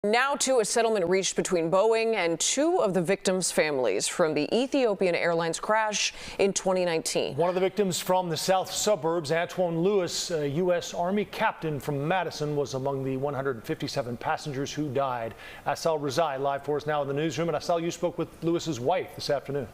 Now to a settlement reached between Boeing and two of the victims' families from the Ethiopian Airlines crash in 2019. One of the victims from the south suburbs, Antoine Lewis, a U.S. Army captain from Madison, was among the 157 passengers who died. Asal Rezai live for us now in the newsroom. And Asal, you spoke with Lewis's wife this afternoon.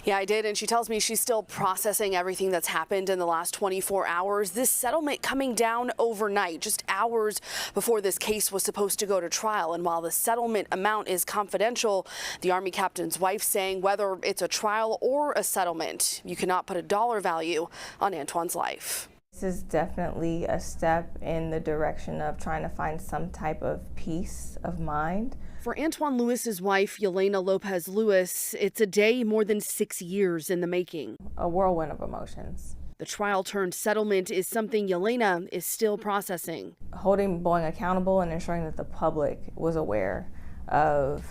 Yeah, I did. And she tells me she's still processing everything that's happened in the last 24 hours. This settlement coming down overnight, just hours before this case was supposed to go to trial. And while the settlement amount is confidential, the Army captain's wife saying whether it's a trial or a settlement, you cannot put a dollar value on Antoine's life. This is definitely a step in the direction of trying to find some type of peace of mind. For Antoine Lewis's wife, Yelena Lopez Lewis, it's a day more than 6 years in the making. A whirlwind of emotions. The trial-turned-settlement is something Yelena is still processing. Holding Boeing accountable and ensuring that the public was aware of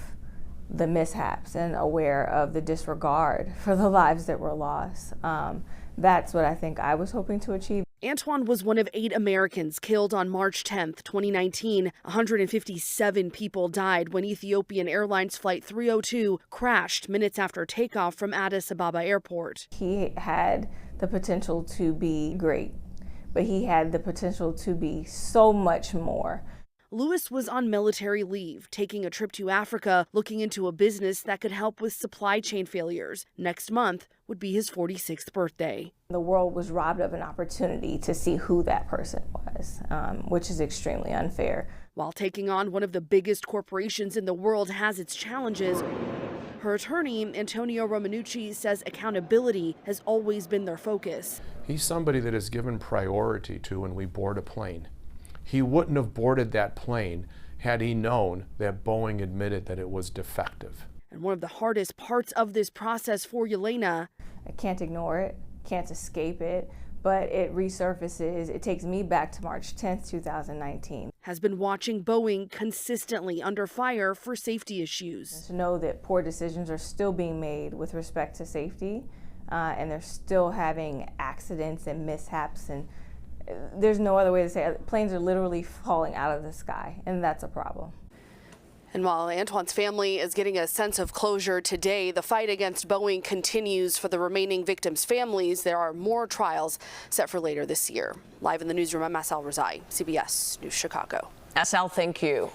the mishaps and aware of the disregard for the lives that were lost. That's what I think I was hoping to achieve. Antoine was one of 8 Americans killed on March 10th, 2019. 157 people died when Ethiopian Airlines Flight 302 crashed minutes after takeoff from Addis Ababa Airport. He had the potential to be great, but he had the potential to be so much more. Lewis was on military leave, taking a trip to Africa, looking into a business that could help with supply chain failures. Next month would be his 46th birthday. The world was robbed of an opportunity to see who that person was, which is extremely unfair. While taking on one of the biggest corporations in the world has its challenges, her attorney, Antonio Romanucci, says accountability has always been their focus. He's somebody that is given priority to when we board a plane. He wouldn't have boarded that plane had he known that Boeing admitted that it was defective. And one of the hardest parts of this process for Yelena, I can't ignore it, can't escape it, but it resurfaces. It takes me back to March 10th, 2019. Has been watching Boeing consistently under fire for safety issues. To know that poor decisions are still being made with respect to safety, and they're still having accidents and mishaps, and there's no other way to say it. Planes are literally falling out of the sky, and that's a problem. And while Antoine's family is getting a sense of closure today, the fight against Boeing continues for the remaining victims' families. There are more trials set for later this year. Live in the newsroom, I'm Asal Rezai, CBS News Chicago. Asal, thank you.